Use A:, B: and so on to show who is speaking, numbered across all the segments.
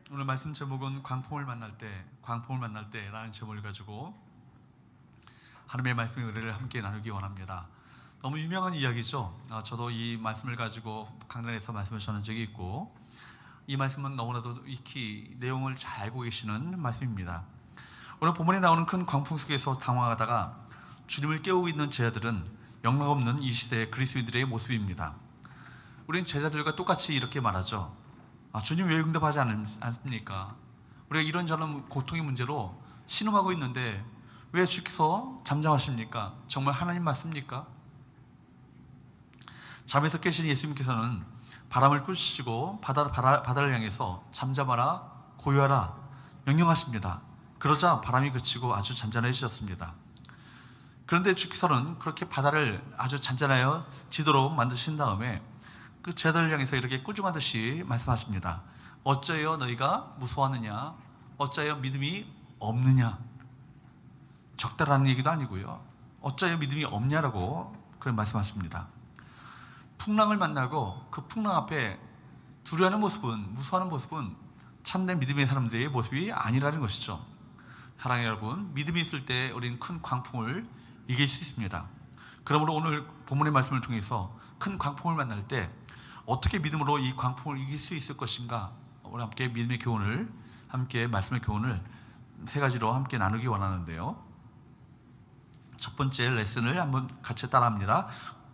A: 오늘 말씀 제목은 광풍을 만날 때라는 제목을 가지고 하나님의 말씀의 은혜를 함께 나누기 원합니다. 너무 유명한 이야기죠. 저도 이 말씀을 가지고 강단에서 말씀을 전한 적이 있고, 이 말씀은 너무나도 익히 내용을 잘 알고 계시는 말씀입니다. 오늘 본문에 나오는 큰 광풍 속에서 당황하다가 주님을 깨우고 있는 제자들은 영락없는 이 시대의 그리스도인들의 모습입니다. 우리는 제자들과 똑같이 이렇게 말하죠. 주님 왜 응답하지 않습니까? 우리가 이런저런 고통의 문제로 신음하고 있는데 왜 주께서 잠잠하십니까? 정말 하나님 맞습니까? 잠에서 깨신 예수님께서는 바람을 꾸짖으시고 바다를 향해서 잠잠하라, 고요하라 명령하십니다. 그러자 바람이 그치고 아주 잔잔해지셨습니다. 그런데 주께서는 그렇게 바다를 아주 잔잔하여지도록 만드신 다음에 그 제자들을 향해서 이렇게 꾸중하듯이 말씀하십니다. 어찌하여 너희가 무서워하느냐? 어찌하여 믿음이 없느냐? 적다라는 얘기도 아니고요. 어찌하여 믿음이 없냐라고 그런 말씀하십니다. 풍랑을 만나고 그 풍랑 앞에 두려워하는 모습은, 무서워하는 모습은 참된 믿음의 사람들의 모습이 아니라는 것이죠. 사랑하는 여러분, 믿음이 있을 때 우리는 큰 광풍을 이길 수 있습니다. 그러므로 오늘 본문의 말씀을 통해서 큰 광풍을 만날 때 어떻게 믿음으로 이 광풍을 이길 수 있을 것인가, 우리 함께 믿음의 교훈을, 함께 말씀의 교훈을 세 가지로 함께 나누기 원하는데요. 첫 번째 레슨을 한번 같이 따라합니다.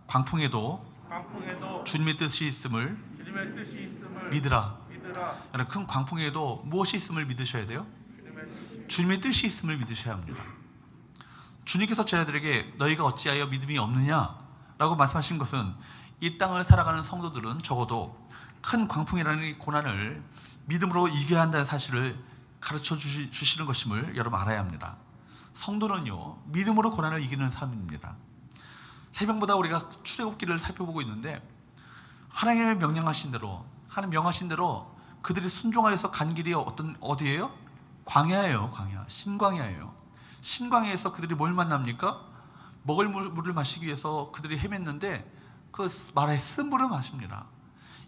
A: 광풍에도 주님의 뜻이 있음을 믿으라. 여러분, 큰 광풍에도 무엇이 있음을 믿으셔야 돼요? 주님의 뜻이 있음을 믿으셔야 합니다. 주님께서 제자들에게 너희가 어찌하여 믿음이 없느냐라고 말씀하신 것은 이 땅을 살아가는 성도들은 적어도 큰 광풍이라는 이 고난을 믿음으로 이겨야 한다는 사실을 가르쳐 주시는 것임을 여러분 알아야 합니다. 성도는요, 믿음으로 고난을 이기는 사람입니다. 새벽보다 우리가 출애굽기를 살펴보고 있는데 하나님의 명령하신 대로, 하나님 명하신 대로 그들이 순종하여서 간 길이 어디예요? 광야예요. 광야, 신광야예요. 신광야에서 그들이 뭘 만납니까? 먹을 물을 마시기 위해서 그들이 헤맸는데 그 마라의 쓴물을 마십니다.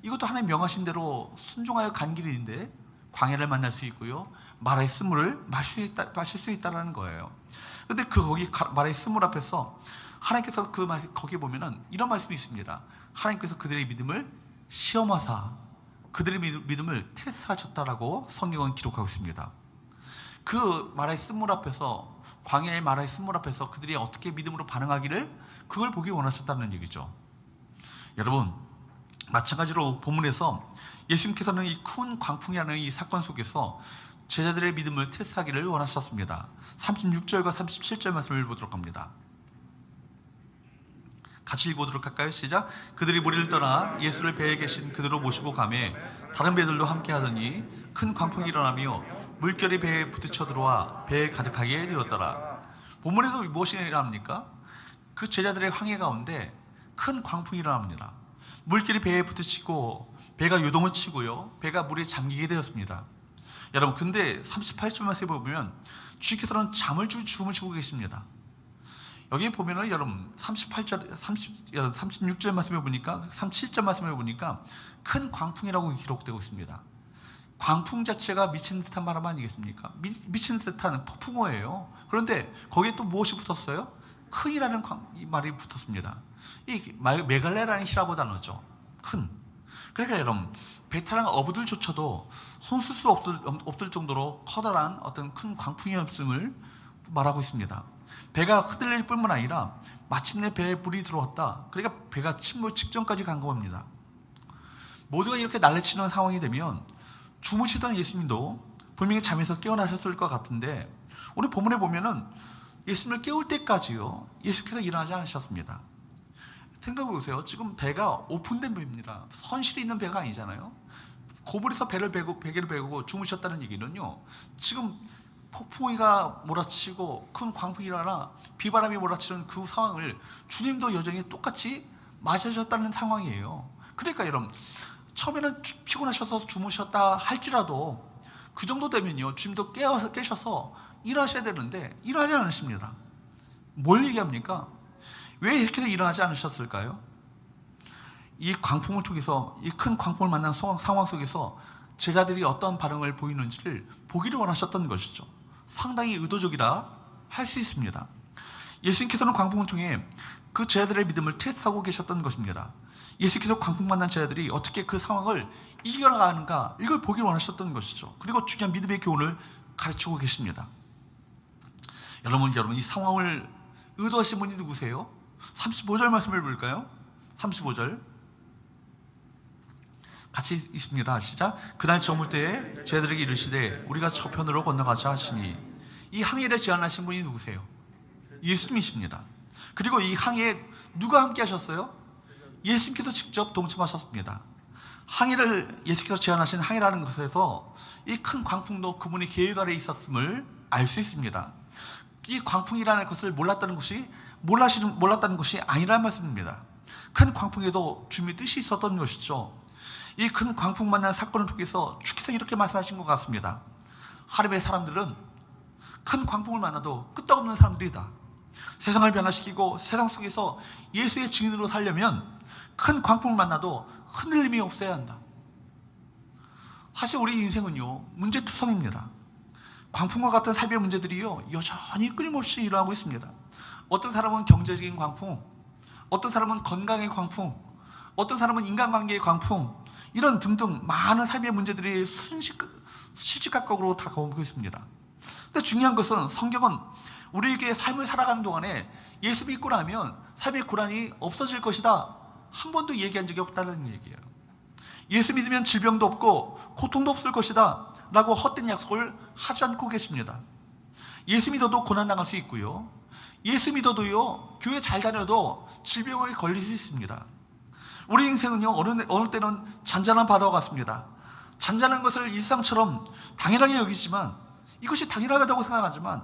A: 이것도 하나님 명하신 대로 순종하여 간 길인데 광야를 만날 수 있고요, 마라의 쓴물을 마실 수 있다는 거예요. 그런데 거기 마라의 쓴물 앞에서 하나님께서 거기에 보면은 이런 말씀이 있습니다. 하나님께서 그들의 믿음을 시험하사 그들의 믿음을 테스트하셨다라고 성경은 기록하고 있습니다. 그 마라의 쓴물 앞에서, 광야의 마라의 쓴물 앞에서 그들이 어떻게 믿음으로 반응하기를, 그걸 보기 원하셨다는 얘기죠. 여러분, 마찬가지로 본문에서 예수님께서는 이 큰 광풍이라는 이 사건 속에서 제자들의 믿음을 테스트하기를 원하셨습니다. 36절과 37절 말씀을 보도록 합니다. 같이 읽어보도록 할까요? 시작. 그들이 무리를 떠나 예수를 배에 계신 그대로 모시고 가매 다른 배들도 함께 하더니 큰 광풍이 일어나며 물결이 배에 부딪혀 들어와 배에 가득하게 되었더라. 본문에서 무엇이 일어납니까? 그 제자들의 황해 가운데 큰 광풍이 일어납니다. 물결이 배에 부딪히고 배가 요동을 치고요, 배가 물에 잠기게 되었습니다. 여러분, 근데 38절 말씀에 보면 주께서는 잠을 주무시고 계십니다. 여기 보면은 여러분 36절 말씀에 보니까, 37절 말씀에 보니까 큰 광풍이라고 기록되고 있습니다. 광풍 자체가 미친 듯한 바람 아니겠습니까? 미친 듯한 폭풍우예요. 그런데 거기에 또 무엇이 붙었어요? 큰이라는 이 말이 붙었습니다. 이 메갈레라는 히라보 단어죠. 큰. 그러니까 여러분, 베테랑 어부들조차도 손쓸 수 없을 정도로 커다란 어떤 큰 광풍이었음을 말하고 있습니다. 배가 흔들릴 뿐만 아니라 마침내 배에 불이 들어왔다. 그러니까 배가 침몰 직전까지 간 겁니다. 모두가 이렇게 난리치는 상황이 되면 주무시던 예수님도 분명히 잠에서 깨어나셨을 것 같은데, 오늘 본문에 보면은 예수님을 깨울 때까지요, 예수께서 일어나지 않으셨습니다. 생각해보세요. 지금 배가 오픈된 배입니다. 선실이 있는 배가 아니잖아요. 고물에서 배를 베고 주무셨다는 얘기는요, 지금 폭풍이가 몰아치고 큰 광풍이 일어나 비바람이 몰아치는 그 상황을 주님도 여전히 똑같이 맞으셨다는 상황이에요. 그러니까 여러분, 처음에는 피곤하셔서 주무셨다 할지라도 그 정도 되면요, 주님도 깨셔서 일하셔야 되는데 일하지 않으십니다. 뭘 얘기합니까? 왜 이렇게 해서 일어나지 않으셨을까요? 이 광풍을 통해서, 이 큰 광풍을 만난 상황 속에서 제자들이 어떤 반응을 보이는지를 보기를 원하셨던 것이죠. 상당히 의도적이라 할 수 있습니다. 예수님께서는 광풍을 통해 그 제자들의 믿음을 테스트하고 계셨던 것입니다. 예수께서 광풍 만난 제자들이 어떻게 그 상황을 이겨나가는가, 이걸 보기를 원하셨던 것이죠. 그리고 중요한 믿음의 교훈을 가르치고 계십니다. 여러분 이 상황을 의도하신 분이 누구세요? 35절 말씀을 볼까요? 35절 같이 있습니다. 시작. 그날 저물 때에 제자들에게 이르시되 우리가 저편으로 건너가자 하시니, 이 항해를 제안하신 분이 누구세요? 예수님이십니다. 그리고 이 항해에 누가 함께 하셨어요? 예수님께서 직접 동참하셨습니다. 항해를 예수께서 제안하신 항해라는 것에서 이 큰 광풍도 그분의 계획 아래에 있었음을 알 수 있습니다. 이 광풍이라는 것을 몰랐다는 것이 아니라는 말씀입니다. 큰 광풍에도 주님의 뜻이 있었던 것이죠. 이 큰 광풍 만난 사건을 통해서 주께서 이렇게 말씀하신 것 같습니다. 하나님의 사람들은 큰 광풍을 만나도 끄떡없는 사람들이다. 세상을 변화시키고 세상 속에서 예수의 증인으로 살려면 큰 광풍을 만나도 흔들림이 없어야 한다. 사실 우리 인생은요, 문제투성입니다. 광풍과 같은 삶의 문제들이요, 여전히 끊임없이 일어나고 있습니다. 어떤 사람은 경제적인 광풍, 어떤 사람은 건강의 광풍, 어떤 사람은 인간관계의 광풍, 이런 등등 많은 삶의 문제들이 시시각각으로 다가오고 있습니다. 근데 중요한 것은 성경은 우리에게 삶을 살아가는 동안에 예수 믿고 나면 삶의 고난이 없어질 것이다, 한 번도 얘기한 적이 없다는 얘기예요. 예수 믿으면 질병도 없고 고통도 없을 것이다 라고 헛된 약속을 하지 않고 계십니다. 예수 믿어도 고난당할 수 있고요, 예수 믿어도요 교회 잘 다녀도 질병에 걸릴 수 있습니다. 우리 인생은요 어느 때는 잔잔한 바다와 같습니다. 잔잔한 것을 일상처럼 당연하게 여기지만, 이것이 당연하다고 생각하지만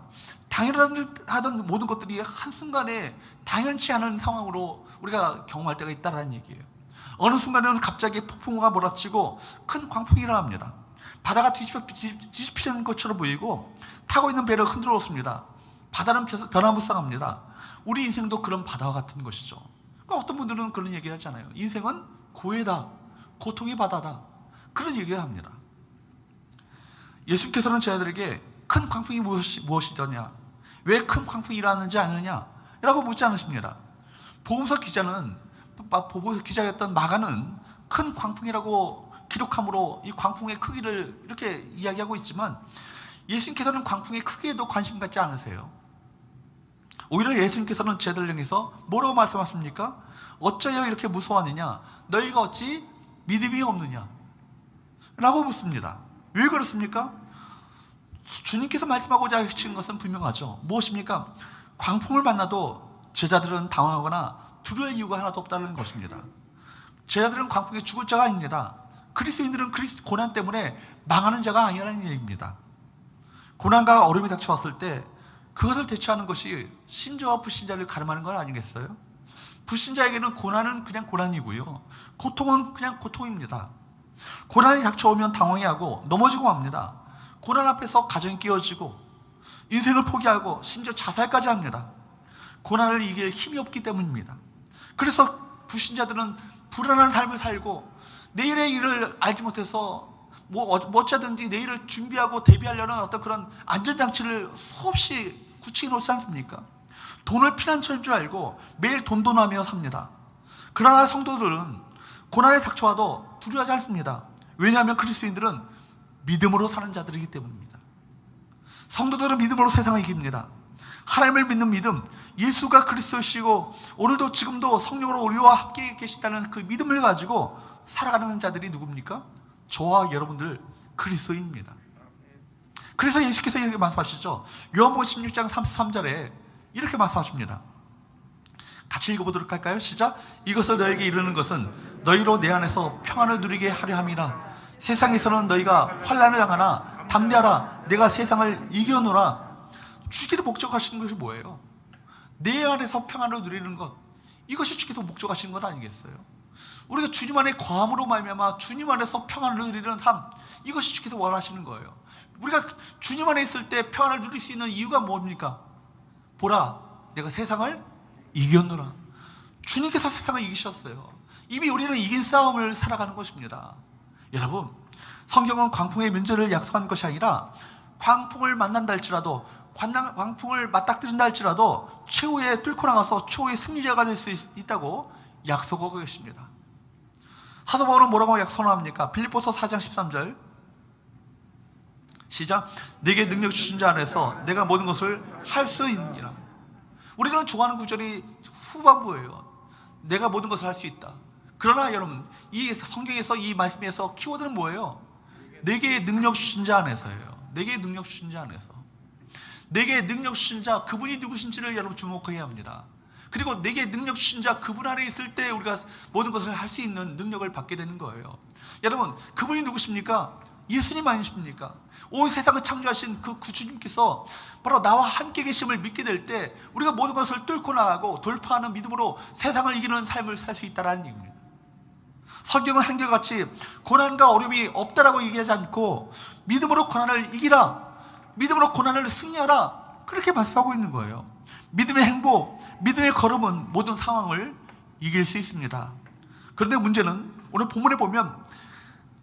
A: 당연하던 모든 것들이 한순간에 당연치 않은 상황으로 우리가 경험할 때가 있다는 얘기예요. 어느 순간에는 갑자기 폭풍우가 몰아치고 큰 광풍이 일어납니다. 바다가 뒤집히는 것처럼 보이고 타고 있는 배를 흔들어 놓습니다. 바다는 변화무쌍합니다. 우리 인생도 그런 바다와 같은 것이죠. 어떤 분들은 그런 얘기를 하잖아요. 인생은 고해다, 고통의 바다다, 그런 얘기를 합니다. 예수께서는 제자들에게 큰 광풍이 무엇이더냐, 왜 큰 광풍이 일어나는지 아느냐 라고 묻지 않으십니다. 복음서 기자였던 마가는 큰 광풍이라고 기록함으로 이 광풍의 크기를 이렇게 이야기하고 있지만, 예수님께서는 광풍의 크기에도 관심 갖지 않으세요. 오히려 예수님께서는 제자들을 향해서 뭐라고 말씀하십니까? 어쩌여 이렇게 무서워하느냐, 너희가 어찌 믿음이 없느냐 라고 묻습니다. 왜 그렇습니까? 주님께서 말씀하고자 하신 것은 분명하죠. 무엇입니까? 광풍을 만나도 제자들은 당황하거나 두려울 이유가 하나도 없다는 것입니다. 제자들은 광풍에 죽을 자가 아닙니다. 그리스도인들은 고난 때문에 망하는 자가 아니라는 얘기입니다. 고난과 어려움이 닥쳐왔을 때 그것을 대처하는 것이 신자와 불신자를 가름하는 건 아니겠어요? 불신자에게는 고난은 그냥 고난이고요, 고통은 그냥 고통입니다. 고난이 닥쳐오면 당황해하고 넘어지고 맙니다. 고난 앞에서 가정이 깨어지고 인생을 포기하고 심지어 자살까지 합니다. 고난을 이길 힘이 없기 때문입니다. 그래서 불신자들은 불안한 삶을 살고 내일의 일을 알지 못해서 어쩌든지 내일을 준비하고 대비하려는 어떤 그런 안전장치를 수없이 구축해 놓지 않습니까? 돈을 피난처인 줄 알고 매일 돈돈하며 삽니다. 그러나 성도들은 고난에 닥쳐와도 두려워하지 않습니다. 왜냐하면 그리스도인들은 믿음으로 사는 자들이기 때문입니다. 성도들은 믿음으로 세상을 이깁니다. 하나님을 믿는 믿음, 예수가 그리스도시고 오늘도 지금도 성령으로 우리와 함께 계시다는 그 믿음을 가지고 살아가는 자들이 누굽니까? 저와 여러분들 그리스도인입니다. 그래서 예수께서 이렇게 말씀하시죠. 요한복음 16장 33절에 이렇게 말씀하십니다. 같이 읽어보도록 할까요? 시작. 이것을 너에게 이르는 것은 너희로 내 안에서 평안을 누리게 하려 함이라. 세상에서는 너희가 환난을 당하나 담대하라, 내가 세상을 이겨노라. 주께서 목적하시는 것이 뭐예요? 내 안에서 평안을 누리는 것, 이것이 주께서 목적하시는 것 아니겠어요? 우리가 주님 안에 거함으로 말미암아 주님 안에서 평안을 누리는 삶, 이것이 주께서 원하시는 거예요. 우리가 주님 안에 있을 때 평안을 누릴 수 있는 이유가 뭡니까? 보라, 내가 세상을 이겼노라. 주님께서 세상을 이기셨어요. 이미 우리는 이긴 싸움을 살아가는 것입니다. 여러분, 성경은 광풍의 면제를 약속한 것이 아니라 광풍을 만난다 할지라도, 광풍을 맞닥뜨린다 할지라도 최후에 뚫고 나가서 최후의 승리자가 될 수 있다고 약속하고 계십니다. 사도 바울은 뭐라고 약속합니까? 빌립보서 4장 13절 시작. 내게 능력 주신 자 안에서 내가 모든 것을 할 수 있느니라. 우리가 좋아하는 구절이 후반부예요. 내가 모든 것을 할 수 있다. 그러나 여러분, 이 성경에서 이 말씀에서 키워드는 뭐예요? 내게 능력 주신 자 안에서예요. 내게 능력 주신 자 안에서. 내게 능력 주신 자, 그분이 누구신지를 여러분 주목해야 합니다. 그리고 내게 능력 주신 자, 그분 안에 있을 때 우리가 모든 것을 할 수 있는 능력을 받게 되는 거예요. 여러분, 그분이 누구십니까? 예수님 아니십니까? 온 세상을 창조하신 그 구주님께서 바로 나와 함께 계심을 믿게 될 때 우리가 모든 것을 뚫고 나가고 돌파하는 믿음으로 세상을 이기는 삶을 살 수 있다는 얘기입니다. 성경은 한결같이 고난과 어려움이 없다라고 얘기하지 않고 믿음으로 고난을 이기라, 믿음으로 고난을 승리하라, 그렇게 말씀하고 있는 거예요. 믿음의 행복, 믿음의 걸음은 모든 상황을 이길 수 있습니다. 그런데 문제는 오늘 본문에 보면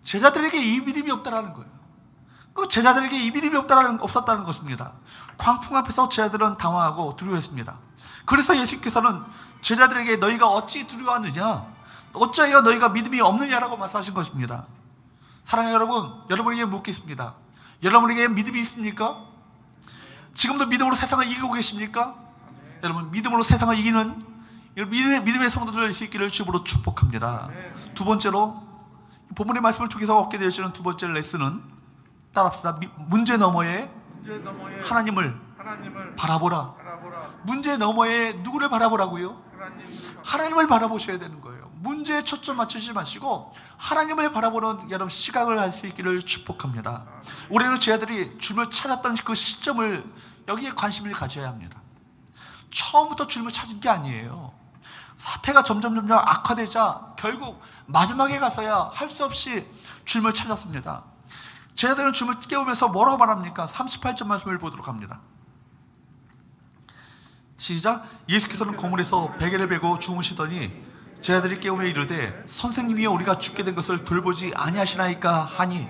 A: 제자들에게 이 믿음이 없다라는 거예요. 그 제자들에게 이 믿음이 없었다는 것입니다. 광풍 앞에서 제자들은 당황하고 두려워했습니다. 그래서 예수께서는 제자들에게 너희가 어찌 두려워하느냐, 어찌하여 너희가 믿음이 없느냐라고 말씀하신 것입니다. 사랑하는 여러분, 여러분에게 묻겠습니다. 여러분에게 믿음이 있습니까? 지금도 믿음으로 세상을 이기고 계십니까? 여러분, 믿음으로 세상을 이기는 믿음의 성도들 될 수 있기를 주님으로 축복합니다. 두 번째로, 본문의 말씀을 통해서 얻게 되시는 두 번째 레슨은 따라합시다. 문제 너머에 하나님을 바라보라. 문제 너머에 누구를 바라보라고요? 하나님을 바라보셔야 되는 거예요. 문제에 초점 맞추지 마시고 하나님을 바라보는 여러분 시각을 할 수 있기를 축복합니다. 우리는 제자들이 주님을 찾았던 그 시점을 여기에 관심을 가져야 합니다. 처음부터 주님을 찾은 게 아니에요. 사태가 점점 악화되자 결국 마지막에 가서야 할 수 없이 주님을 찾았습니다. 제자들은 주님을 깨우면서 뭐라고 말합니까? 38절 말씀을 보도록 합니다. 시작. 예수께서는 고물에서 베개를 베고 주무시더니 제자들이 깨우며 이르되 선생님이여 우리가 죽게 된 것을 돌보지 아니하시나이까 하니,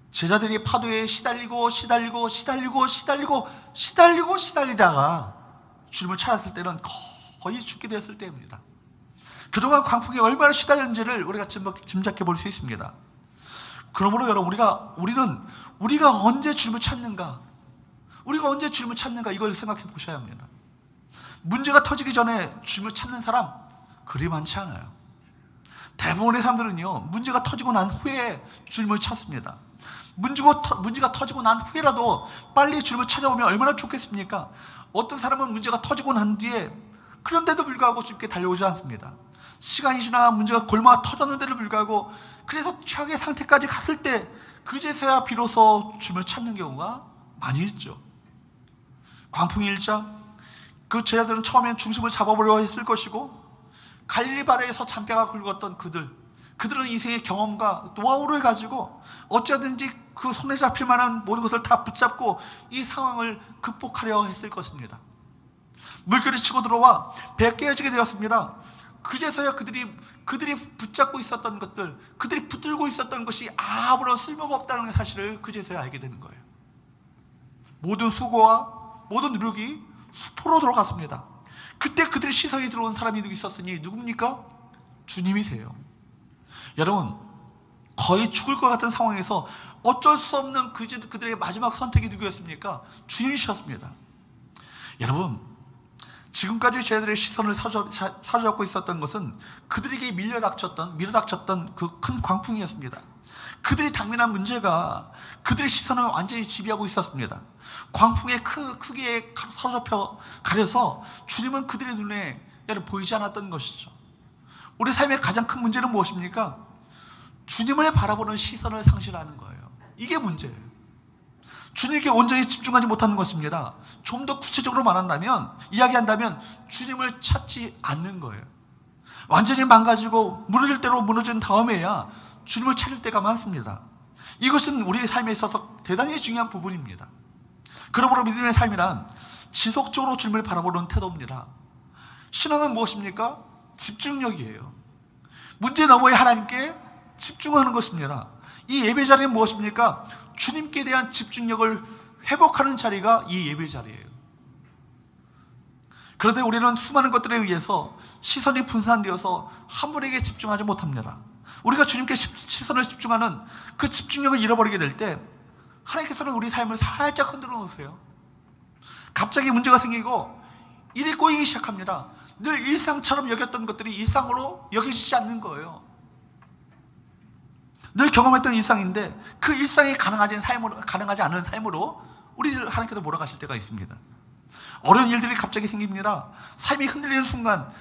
A: 제자들이 파도에 시달리다가 주님을 찾았을 때는 거의 죽게 되었을 때입니다. 그동안 광풍에 얼마나 시달렸는지를 우리가 짐작해 볼 수 있습니다. 그러므로 여러분, 우리가 언제 주님을 찾는가, 이걸 생각해 보셔야 합니다. 문제가 터지기 전에 주님을 찾는 사람 그리 많지 않아요. 대부분의 사람들은요, 문제가 터지고 난 후에 주님을 찾습니다. 문제가 터지고 난 후에라도 빨리 주님을 찾아오면 얼마나 좋겠습니까? 어떤 사람은 문제가 터지고 난 뒤에 그런데도 불구하고 주님께 달려오지 않습니다. 시간이 지나 문제가 골마 터졌는데도 불구하고 그래서 최악의 상태까지 갔을 때 그제서야 비로소 주님을 찾는 경우가 많이 있죠. 광풍이 일자 그 제자들은 처음엔 중심을 잡아보려 했을 것이고, 갈릴리 바다에서 잔뼈가 굵었던 그들은 인생의 경험과 노하우를 가지고 어찌하든지 그 손에 잡힐 만한 모든 것을 다 붙잡고 이 상황을 극복하려 했을 것입니다. 물결이 치고 들어와 배가 깨어지게 되었습니다. 그제서야 그들이 붙잡고 있었던 것들, 그들이 붙들고 있었던 것이 아무런 쓸모가 없다는 사실을 그제서야 알게 되는 거예요. 모든 수고와 모든 노력이 수포로 들어갔습니다. 그때 그들의 시선이 들어온 사람이 있었으니 누굽니까? 주님이세요. 여러분, 거의 죽을 것 같은 상황에서 어쩔 수 없는 그들의 마지막 선택이 누구였습니까? 주님이셨습니다. 여러분, 지금까지 제자들의 시선을 사로잡고 있었던 것은 그들에게 밀어닥쳤던 그 큰 광풍이었습니다. 그들이 당면한 문제가 그들의 시선을 완전히 지배하고 있었습니다. 광풍의 크기에 사로잡혀 가려서 주님은 그들의 눈에 보이지 않았던 것이죠. 우리 삶의 가장 큰 문제는 무엇입니까? 주님을 바라보는 시선을 상실하는 거예요. 이게 문제예요. 주님께 온전히 집중하지 못하는 것입니다. 좀 더 구체적으로 이야기한다면 주님을 찾지 않는 거예요. 완전히 망가지고 무너질 대로 무너진 다음에야 주님을 찾을 때가 많습니다. 이것은 우리의 삶에 있어서 대단히 중요한 부분입니다. 그러므로 믿음의 삶이란 지속적으로 주님을 바라보는 태도입니다. 신앙은 무엇입니까? 집중력이에요. 문제 너머에 하나님께 집중하는 것입니다. 이 예배 자리는 무엇입니까? 주님께 대한 집중력을 회복하는 자리가 이 예배 자리예요. 그런데 우리는 수많은 것들에 의해서 시선이 분산되어서 한 분에게 집중하지 못합니다. 우리가 주님께 시선을 집중하는 그 집중력을 잃어버리게 될 때 하나님께서는 우리 삶을 살짝 흔들어 놓으세요. 갑자기 문제가 생기고 일이 꼬이기 시작합니다. 늘 일상처럼 여겼던 것들이 일상으로 여겨지지 않는 거예요. 늘 경험했던 일상인데 그 일상이 가능하지 않은 삶으로 우리를 하나님께서 몰아가실 때가 있습니다. 어려운 일들이 갑자기 생깁니다. 삶이 흔들리는 순간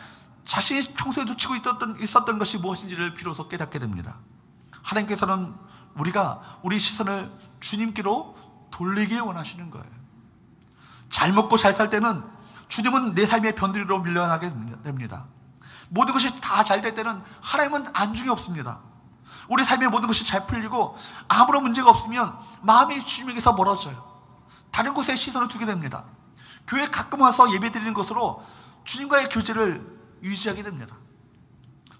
A: 자신이 평소에 놓치고 있었던 것이 무엇인지를 비로소 깨닫게 됩니다. 하나님께서는 우리가 우리 시선을 주님께로 돌리길 원하시는 거예요. 잘 먹고 잘 살 때는 주님은 내 삶의 변두리로 밀려나게 됩니다. 모든 것이 다 잘 될 때는 하나님은 안중에 없습니다. 우리 삶의 모든 것이 잘 풀리고 아무런 문제가 없으면 마음이 주님에게서 멀어져요. 다른 곳에 시선을 두게 됩니다. 교회 가끔 와서 예배드리는 것으로 주님과의 교제를 유지하게 됩니다.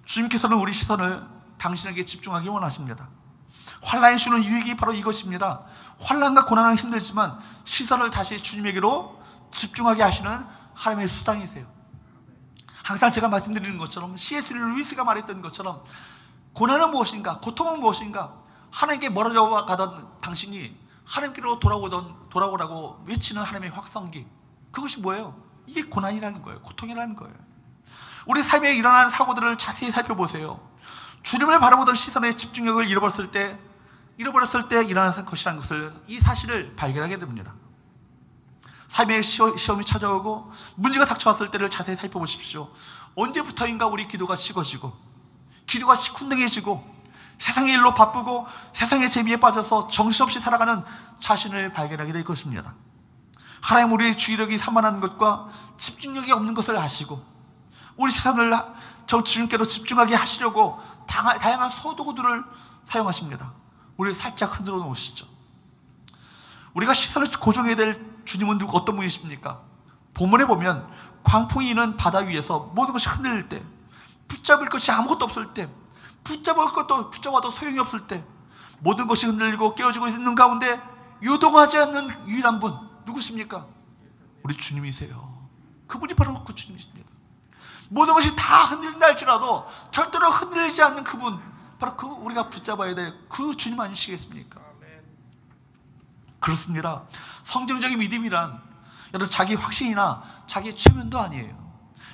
A: 주님께서는 우리 시선을 당신에게 집중하기 원하십니다. 환난이 주는 유익이 바로 이것입니다. 환난과 고난은 힘들지만 시선을 다시 주님에게로 집중하게 하시는 하나님의 수단이세요. 항상 제가 말씀드리는 것처럼 C.S. 루이스가 말했던 것처럼 고난은 무엇인가? 고통은 무엇인가? 하나님께 멀어져 가던 당신이 하나님께로 돌아오라고 외치는 하나님의 확성기, 그것이 뭐예요? 이게 고난이라는 거예요. 고통이라는 거예요. 우리 삶에 일어나는 사고들을 자세히 살펴보세요. 주님을 바라보던 시선의 집중력을 잃어버렸을 때 일어나는 것이라는 것을, 이 사실을 발견하게 됩니다. 삶의 시험이 찾아오고 문제가 닥쳐왔을 때를 자세히 살펴보십시오. 언제부터인가 우리 기도가 식어지고 기도가 시큰둥해지고 세상의 일로 바쁘고 세상의 재미에 빠져서 정신없이 살아가는 자신을 발견하게 될 것입니다. 하나님 우리의 주의력이 산만한 것과 집중력이 없는 것을 아시고 우리 시선을 저 주님께로 집중하게 하시려고 다양한 소도구들을 사용하십니다. 우리를 살짝 흔들어 놓으시죠. 우리가 시선을 고정해야 될 주님은 어떤 분이십니까? 본문에 보면 광풍이 있는 바다 위에서 모든 것이 흔들릴 때, 붙잡을 것이 아무것도 없을 때, 붙잡아도 소용이 없을 때, 모든 것이 흔들리고 깨어지고 있는 가운데 요동하지 않는 유일한 분, 누구십니까? 우리 주님이세요. 그분이 바로 그 주님이십니다. 모든 것이 다 흔들린다 할지라도 절대로 흔들리지 않는 그분, 바로 그 우리가 붙잡아야 될 그 주님 아니시겠습니까? 그렇습니다. 성경적인 믿음이란 여러분 자기 확신이나 자기 최면도 아니에요.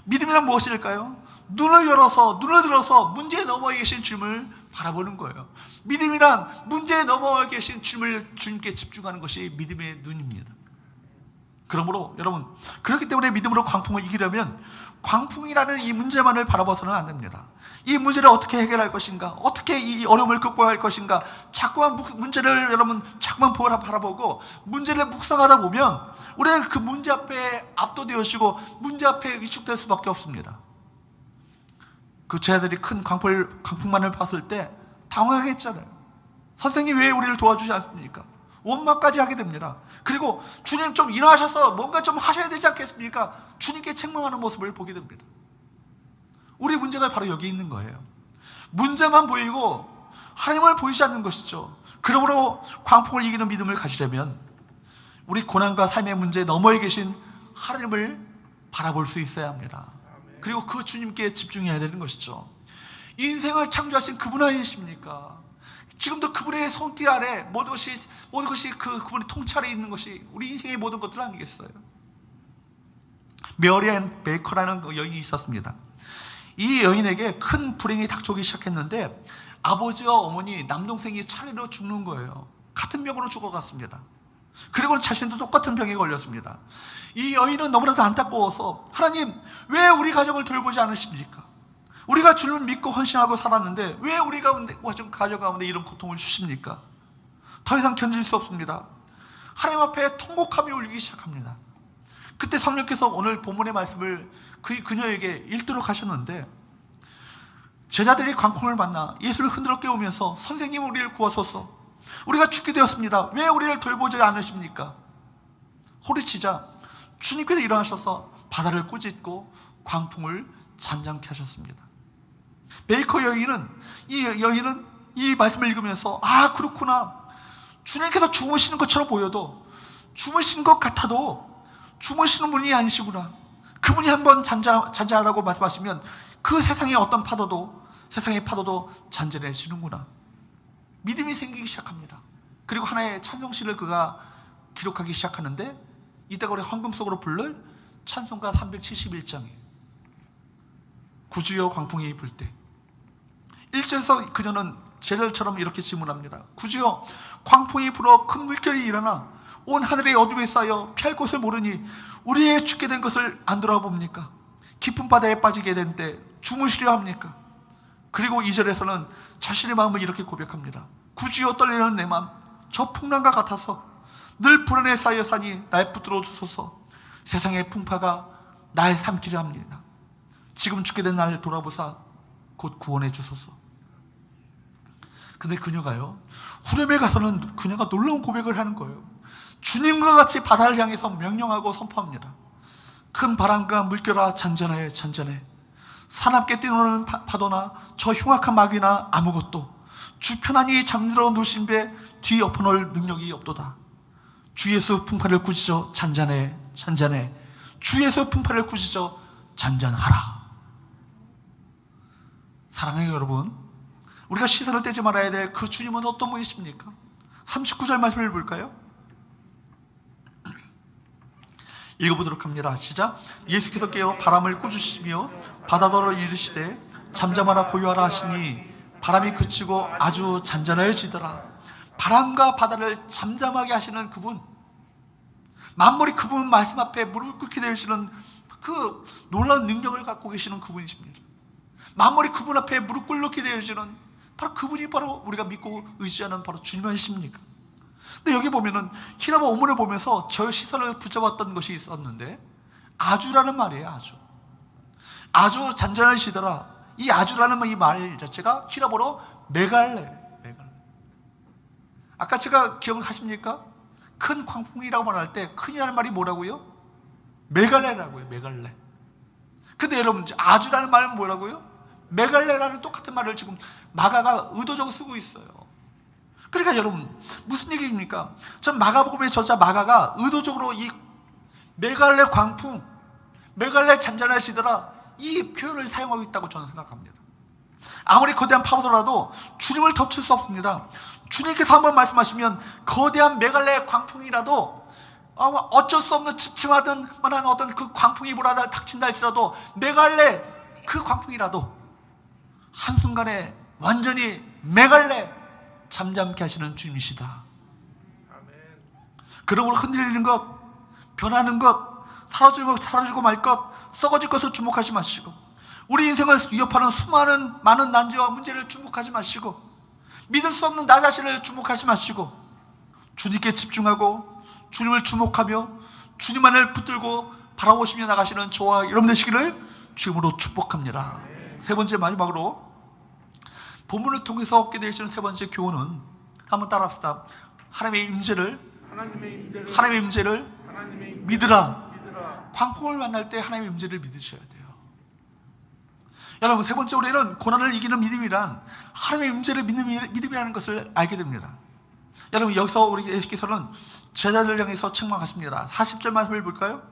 A: 믿음이란 무엇일까요? 눈을 들어서 문제에 넘어 계신 주님을 바라보는 거예요. 믿음이란 문제에 넘어 계신 주님께 집중하는 것이 믿음의 눈입니다. 그러므로 여러분, 그렇기 때문에 믿음으로 광풍을 이기려면 광풍이라는 이 문제만을 바라봐서는 안 됩니다. 이 문제를 어떻게 해결할 것인가, 어떻게 이 어려움을 극복할 것인가, 자꾸만 문제를 여러분 자꾸만 바라보고 문제를 묵상하다 보면 우리는 그 문제 앞에 압도되어지고 문제 앞에 위축될 수밖에 없습니다. 그 제자들이 큰 광풍만을 봤을 때 당황했잖아요. 선생님 왜 우리를 도와주지 않습니까? 원망까지 하게 됩니다. 그리고 주님 좀 일어나셔서 뭔가 좀 하셔야 되지 않겠습니까? 주님께 책망하는 모습을 보게 됩니다. 우리 문제가 바로 여기 있는 거예요. 문제만 보이고 하나님을 보이지 않는 것이죠. 그러므로 광풍을 이기는 믿음을 가지려면 우리 고난과 삶의 문제 너머에 계신 하나님을 바라볼 수 있어야 합니다. 그리고 그 주님께 집중해야 되는 것이죠. 인생을 창조하신 그분 아니십니까? 지금도 그분의 손길 아래 모든 것이 그분의 통치 아래 있는 것이 우리 인생의 모든 것들 아니겠어요? 메리 앤 베이커라는 여인이 있었습니다. 이 여인에게 큰 불행이 닥쳐오기 시작했는데 아버지와 어머니, 남동생이 차례로 죽는 거예요. 같은 병으로 죽어갔습니다. 그리고 자신도 똑같은 병에 걸렸습니다. 이 여인은 너무나도 안타까워서 하나님 왜 우리 가정을 돌보지 않으십니까? 우리가 주님을 믿고 헌신하고 살았는데 왜 우리 가정 가운데 이런 고통을 주십니까? 더 이상 견딜 수 없습니다. 하나님 앞에 통곡하며 울기 시작합니다. 그때 성령께서 오늘 본문의 말씀을 그녀에게 읽도록 하셨는데 제자들이 광풍을 만나 예수를 흔들어 깨우면서 선생님 우리를 구하소서, 우리가 죽게 되었습니다. 왜 우리를 돌보지 않으십니까? 소리치자 주님께서 일어나셔서 바다를 꾸짖고 광풍을 잔잔케 하셨습니다. 베이커 여인은 이 말씀을 읽으면서 아 그렇구나, 주님께서 주무시는 것처럼 보여도, 주무신 것 같아도 주무시는 분이 아니시구나. 그분이 한번 잔잔하라고 말씀하시면 그 세상의 어떤 파도도, 세상의 파도도 잔잔해지는구나. 믿음이 생기기 시작합니다. 그리고 하나의 찬송시를 그가 기록하기 시작하는데, 이때가 우리 황금 속으로 부를 찬송가 371장에 구주여 광풍이 불 때 1절에서 그녀는 제자들처럼 이렇게 질문합니다. 구주여, 광풍이 불어 큰 물결이 일어나 온 하늘의 어둠에 쌓여 피할 곳을 모르니 우리의 죽게 된 것을 안 돌아봅니까? 깊은 바다에 빠지게 된 때 주무시려 합니까? 그리고 2절에서는 자신의 마음을 이렇게 고백합니다. 구주여, 떨리는 내 마음 저 풍랑과 같아서 늘 불안에 쌓여 사니 날 붙들어 주소서. 세상의 풍파가 날 삼키려 합니다. 지금 죽게 된 날 돌아보사 곧 구원해 주소서. 근데 그녀가요, 후렴에 가서는 그녀가 놀라운 고백을 하는 거예요. 주님과 같이 바다를 향해서 명령하고 선포합니다. 큰 바람과 물결아 잔잔해 잔잔해. 사납게 뛰노는 파도나 저 흉악한 마귀나 아무것도 주 편안히 잠들어 누신 배 뒤 엎어놓을 능력이 없도다. 주 예수 풍파를 꾸짖어 잔잔해 잔잔해. 주 예수 풍파를 꾸짖어 잔잔하라. 사랑해요 여러분, 우리가 시선을 떼지 말아야 될 그 주님은 어떤 분이십니까? 39절 말씀을 볼까요? 읽어보도록 합니다. 시작. 예수께서 깨어 바람을 꾸짖으시며 바다더러 이르시되 잠잠하라 고요하라 하시니 바람이 그치고 아주 잔잔해지더라. 바람과 바다를 잠잠하게 하시는 그분, 만물이 그분 말씀 앞에 무릎 꿇게 되시는 그 놀라운 능력을 갖고 계시는 그분이십니다. 만물이 그분 앞에 무릎 꿇게 되시는 바로 그분이 바로 우리가 믿고 의지하는 바로 주님이십니까? 근데 여기 보면은 히라보 원문을 보면서 저 시선을 붙잡았던 것이 있었는데, 아주라는 말이에요. 아주. 아주 잔잔하시더라. 이 아주라는 이 말 자체가 히라보로 메갈레. 아까 제가 기억하십니까? 큰 광풍이라고 말할 때 큰이라는 말이 뭐라고요? 메갈레라고요. 메갈레. 근데 여러분, 아주라는 말은 뭐라고요? 메갈레라는 똑같은 말을 지금 마가가 의도적으로 쓰고 있어요. 그러니까 여러분, 무슨 얘기입니까? 전 마가복음의 저자 마가가 의도적으로 이 메갈레 광풍, 메갈레 잔잔하시더라, 이 표현을 사용하고 있다고 저는 생각합니다. 아무리 거대한 파도라도 주님을 덮칠 수 없습니다. 주님께서 한번 말씀하시면 거대한 메갈레 광풍이라도 어쩔 수 없는 집침하던 만한 어떤 그 광풍이 불어다 닥친다 할지라도 메갈레 그 광풍이라도 한순간에 완전히 메갈레 잠잠케 하시는 주님이시다. 그러므로 흔들리는 것, 변하는 것, 사라지고 말 것, 썩어질 것을 주목하지 마시고, 우리 인생을 위협하는 수많은 많은 난제와 문제를 주목하지 마시고, 믿을 수 없는 나 자신을 주목하지 마시고, 주님께 집중하고 주님을 주목하며 주님만을 붙들고 바라보시며 나가시는 저와 여러분 되시기를 주님으로 축복합니다. 세 번째, 마지막으로 본문을 통해서 얻게 되시는 세 번째 교훈은, 한번 따라합시다. 하나님의 임재를 믿으라. 광풍을 만날 때 하나님의 임재를 믿으셔야 돼요. 여러분, 세 번째, 우리는 고난을 이기는 믿음이란 하나님의 임재를 믿는 믿음이라는 것을 알게 됩니다. 여러분, 여기서 우리 예수께서는 제자들 향해서 책망하십니다. 40절 말씀을 볼까요?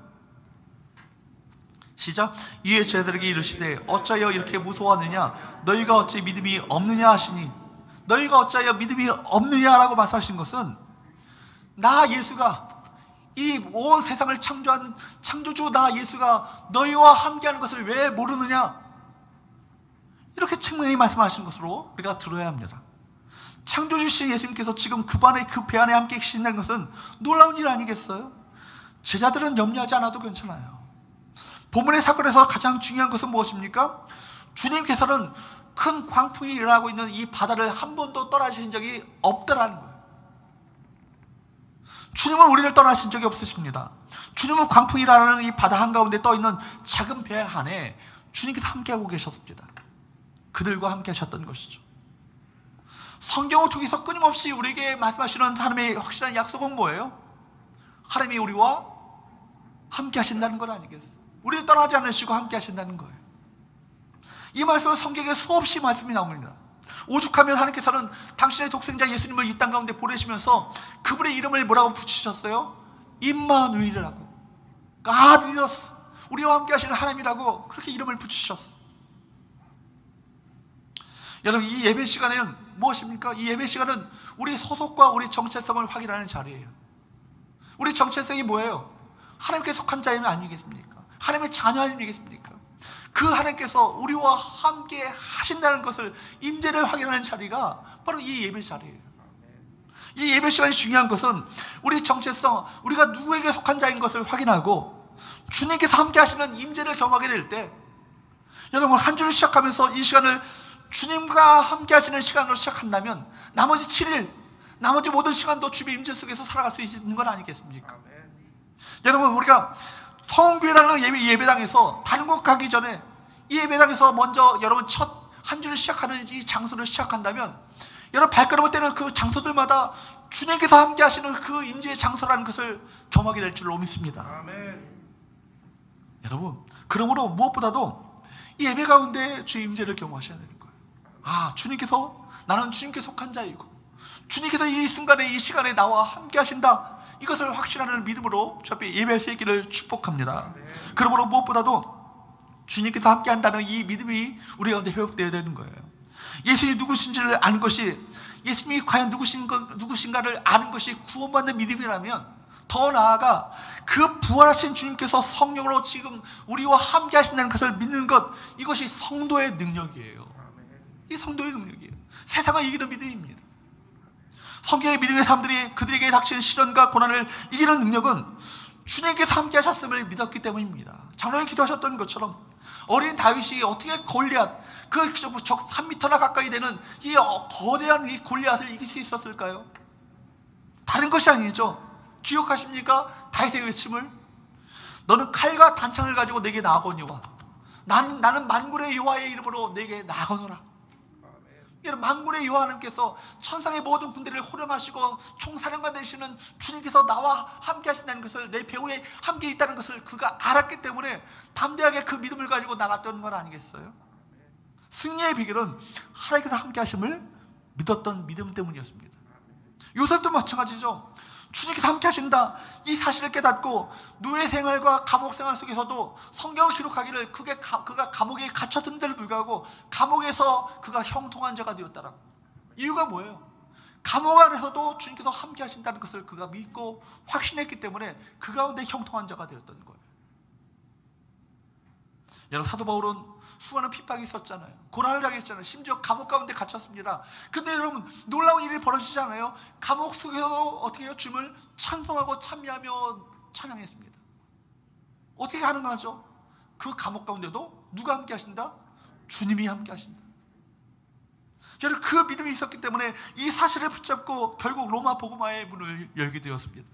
A: 시작. 이에 제자들에게 이르시되 어찌하여 이렇게 무서워하느냐? 너희가 어찌 믿음이 없느냐 하시니, 너희가 어찌하여 믿음이 없느냐라고 말씀하신 것은, 나 예수가, 이 온 세상을 창조한 창조주 나 예수가 너희와 함께하는 것을 왜 모르느냐? 이렇게 책망이 말씀하신 것으로 우리가 들어야 합니다. 창조주신 예수님께서 지금 그 배 안에 함께 계신다는 것은 놀라운 일 아니겠어요? 제자들은 염려하지 않아도 괜찮아요. 본문의 사건에서 가장 중요한 것은 무엇입니까? 주님께서는 큰 광풍이 일어나고 있는 이 바다를 한 번도 떠나신 적이 없다라는 거예요. 주님은 우리를 떠나신 적이 없으십니다. 주님은 광풍이라는 이 바다 한가운데 떠있는 작은 배 안에 주님께서 함께하고 계셨습니다. 그들과 함께 하셨던 것이죠. 성경을 통해서 끊임없이 우리에게 말씀하시는 하나님의 확실한 약속은 뭐예요? 하나님이 우리와 함께 하신다는 건 아니겠어요? 우리를 떠나지 않으시고 함께 하신다는 거예요. 이 말씀은 성경에 수없이 말씀이 나옵니다. 오죽하면 하나님께서는 당신의 독생자 예수님을 이 땅 가운데 보내시면서 그분의 이름을 뭐라고 붙이셨어요? 임마누엘이라고. God with us. 우리와 함께 하시는 하나님이라고 그렇게 이름을 붙이셨어요. 여러분, 이 예배 시간에는 무엇입니까? 이 예배 시간은 우리 소속과 우리 정체성을 확인하는 자리예요. 우리 정체성이 뭐예요? 하나님께 속한 자임 아니겠습니까? 하나님의 자녀 아니겠습니까? 그 하나님께서 우리와 함께 하신다는 것을, 임재를 확인하는 자리가 바로 이 예배 자리예요. 이 예배 시간이 중요한 것은 우리 정체성, 우리가 누구에게 속한 자인 것을 확인하고 주님께서 함께 하시는 임재를 경험하게 될 때, 여러분, 한 주를 시작하면서 이 시간을 주님과 함께 하시는 시간으로 시작한다면 나머지 7일, 나머지 모든 시간도 주님의 임재 속에서 살아갈 수 있는 건 아니겠습니까? 여러분, 우리가 성교회라는 예배당에서 다른 곳 가기 전에 이 예배당에서 먼저 여러분 첫 한 주를 시작하는 이 장소를 시작한다면, 여러분 발걸음을 떼는 그 장소들마다 주님께서 함께 하시는 그 임재의 장소라는 것을 경험하게 될 줄로 믿습니다. 아멘. 여러분, 그러므로 무엇보다도 이 예배 가운데 주의 임재를 경험하셔야 되는 거예요. 아, 주님께서, 나는 주님께 속한 자이고 주님께서 이 순간에, 이 시간에 나와 함께 하신다, 이것을 확신하는 믿음으로 주 앞에 예배할 수 있기를 축복합니다. 그러므로 무엇보다도 주님께서 함께 한다는 이 믿음이 우리 가운데 회복되어야 되는 거예요. 예수님이 누구신지를 아는 것이, 예수님이 과연 누구신가를 아는 것이 구원받는 믿음이라면, 더 나아가 그 부활하신 주님께서 성령으로 지금 우리와 함께 하신다는 것을 믿는 것, 이것이 성도의 능력이에요. 이 성도의 능력이에요. 세상을 이기는 믿음입니다. 성경의 믿음의 사람들이 그들에게 닥친 시련과 고난을 이기는 능력은 주님께서 함께 하셨음을 믿었기 때문입니다. 작년에 기도하셨던 것처럼 어린 다윗이 어떻게 골리앗, 그 적 3m나 가까이 되는 이 거대한 이 골리앗을 이길 수 있었을까요? 다른 것이 아니죠. 기억하십니까? 다윗의 외침을, 너는 칼과 단창을 가지고 내게 나아거니와 나는 만군의 여호와의 이름으로 내게 나아거노라. 여러분, 만군의 여호와 하나님께서 천상의 모든 군대를 호령하시고 총사령관 되시는 주님께서 나와 함께 하신다는 것을, 내 배후에 함께 있다는 것을 그가 알았기 때문에 담대하게 그 믿음을 가지고 나갔던 건 아니겠어요? 승리의 비결은 하나님께서 함께 하심을 믿었던 믿음 때문이었습니다. 요셉도 마찬가지죠. 주님께서 함께 하신다, 이 사실을 깨닫고 노예 생활과 감옥 생활 속에서도 성경을 기록하기를 그가 감옥에 갇혔던 데를 불구하고 감옥에서 그가 형통한 자가 되었다라고. 이유가 뭐예요? 감옥 안에서도 주님께서 함께 하신다는 것을 그가 믿고 확신했기 때문에 그 가운데 형통한 자가 되었던 거예요. 여러분, 사도 바울은 수많은 핍박이 있었잖아요. 고난을 당했잖아요. 심지어 감옥 가운데 갇혔습니다. 근데 여러분, 놀라운 일이 벌어지잖아요. 감옥 속에서도 어떻게 해요? 주님을 찬송하고 찬미하며 찬양했습니다. 어떻게 가능하죠? 그 감옥 가운데도 누가 함께 하신다? 주님이 함께 하신다. 여러분, 그 믿음이 있었기 때문에 이 사실을 붙잡고 결국 로마 복음화의 문을 열게 되었습니다.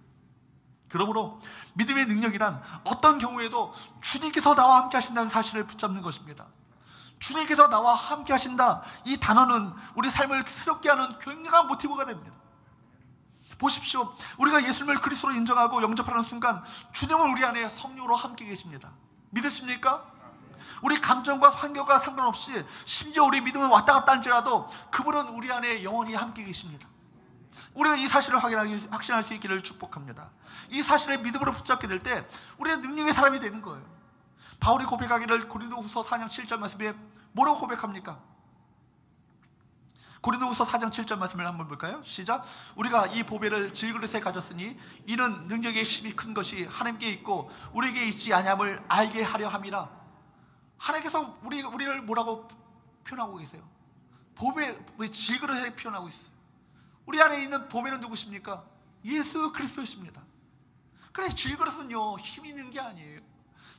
A: 그러므로 믿음의 능력이란 어떤 경우에도 주님께서 나와 함께 하신다는 사실을 붙잡는 것입니다. 주님께서 나와 함께 하신다, 이 단어는 우리 삶을 새롭게 하는 굉장한 모티브가 됩니다. 보십시오. 우리가 예수님을 그리스도로 인정하고 영접하는 순간 주님은 우리 안에 성령으로 함께 계십니다. 믿으십니까? 우리 감정과 환경과 상관없이, 심지어 우리 믿음은 왔다 갔다 할지라도 그분은 우리 안에 영원히 함께 계십니다. 우리가 이 사실을 확신할 수 있기를 축복합니다. 이 사실을 믿음으로 붙잡게 될 때 우리는 능력의 사람이 되는 거예요. 바울이 고백하기를 고린도후서 4장 7절 말씀에 뭐라고 고백합니까? 고린도후서 4장 7절 말씀을 한번 볼까요? 시작. 우리가 이 보배를 질그릇에 가졌으니 이는 능력의 힘이 큰 것이 하나님께 있고 우리에게 있지 아니함을 알게 하려 함이라. 하나님께서 우리를 뭐라고 표현하고 계세요? 보배, 질그릇에 표현하고 있어요. 우리 안에 있는 보배는 누구십니까? 예수 그리스도십니다. 그래, 질그릇은요 힘이 있는 게 아니에요.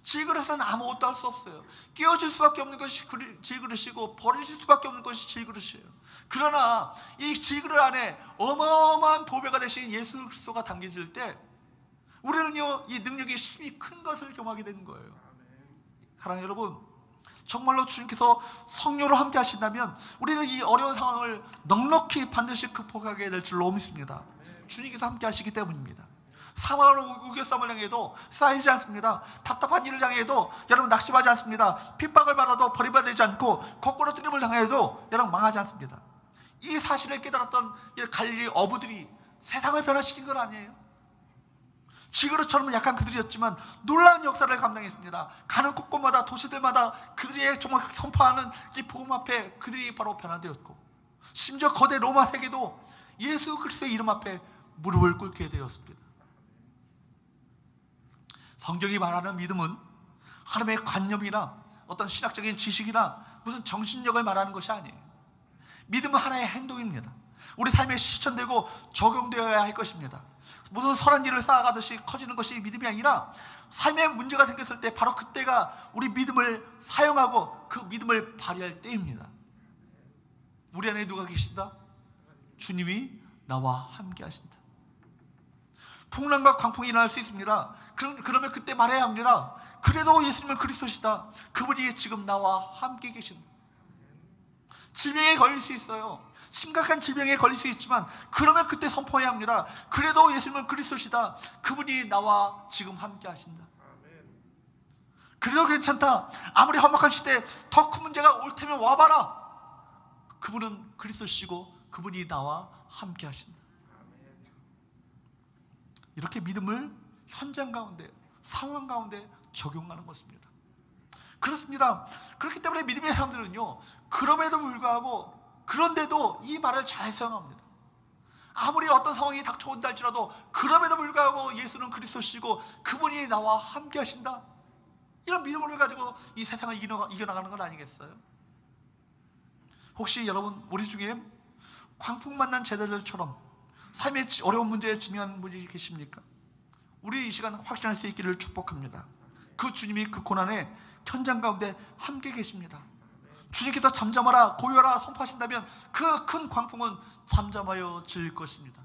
A: 질그릇은 아무것도 할 수 없어요. 깨어질 수밖에 없는 것이 질그릇이고 버려질 수밖에 없는 것이 질그릇이에요. 그러나 이 질그릇 안에 어마어마한 보배가 되신 예수 그리스도가 담겨질 때 우리는요 이 능력의 힘이 큰 것을 경험하게 되는 거예요. 사랑하는 여러분, 정말로 주님께서 성령으로 함께 하신다면 우리는 이 어려운 상황을 넉넉히 반드시 극복하게 될 줄로 믿습니다. 주님께서 함께 하시기 때문입니다. 사망으로 우겨싸움을 당해도 쌓이지 않습니다. 답답한 일을 당해도 여러분 낙심하지 않습니다. 핍박을 받아도 버림받지 않고 거꾸로 뜨림을 당해도 여러분 망하지 않습니다. 이 사실을 깨달았던 이 갈릴리 어부들이 세상을 변화시킨 건 아니에요. 지그루처럼 약한 그들이었지만 놀라운 역사를 감당했습니다. 가는 곳곳마다 도시들마다 그들의 정말 선포하는 이 복음 앞에 그들이 바로 변화되었고, 심지어 거대 로마 세계도 예수 그리스도의 이름 앞에 무릎을 꿇게 되었습니다. 성경이 말하는 믿음은 하나님의 관념이나 어떤 신학적인 지식이나 무슨 정신력을 말하는 것이 아니에요. 믿음은 하나의 행동입니다. 우리 삶에 실천되고 적용되어야 할 것입니다. 무슨 선한 일을 쌓아가듯이 커지는 것이 믿음이 아니라 삶에 문제가 생겼을 때 바로 그때가 우리 믿음을 사용하고 그 믿음을 발휘할 때입니다. 우리 안에 누가 계신다? 주님이 나와 함께 하신다. 풍랑과 광풍이 일어날 수 있습니다. 그러면 그때 말해야 합니다. 그래도 예수님은 그리스도시다. 그분이 지금 나와 함께 계신다. 질병에 걸릴 수 있어요. 심각한 질병에 걸릴 수 있지만 그러면 그때 선포해야 합니다. 그래도 예수님은 그리스도시다. 그분이 나와 지금 함께 하신다. 그래도 괜찮다. 아무리 험악한 시대에 더 큰 문제가 올 테면 와봐라. 그분은 그리스도시고 그분이 나와 함께 하신다. 이렇게 믿음을 현장 가운데, 상황 가운데 적용하는 것입니다. 그렇습니다. 그렇기 때문에 믿음의 사람들은요, 그럼에도 불구하고, 그런데도 이 말을 잘 사용합니다. 아무리 어떤 상황이 닥쳐온다 할지라도 그럼에도 불구하고 예수는 그리스도시고 그분이 나와 함께 하신다. 이런 믿음을 가지고 이 세상을 이겨나가는 건 아니겠어요? 혹시 여러분 우리 중에 광풍 만난 제자들처럼 삶의 어려운 문제에 직면한 분이 계십니까? 우리 이 시간 확신할 수 있기를 축복합니다. 그 주님이 그 고난의 현장 가운데 함께 계십니다. 주님께서 잠잠하라 고요하라 선포하신다면 그 큰 광풍은 잠잠하여 질 것입니다.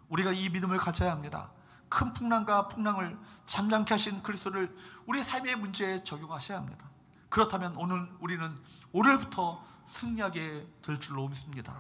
A: 우리가 이 믿음을 가져야 합니다. 큰 풍랑과 풍랑을 잠잠케 하신 그리스도를 우리 삶의 문제에 적용하셔야 합니다. 그렇다면 오늘 우리는 오늘부터 승리하게 될 줄로 믿습니다.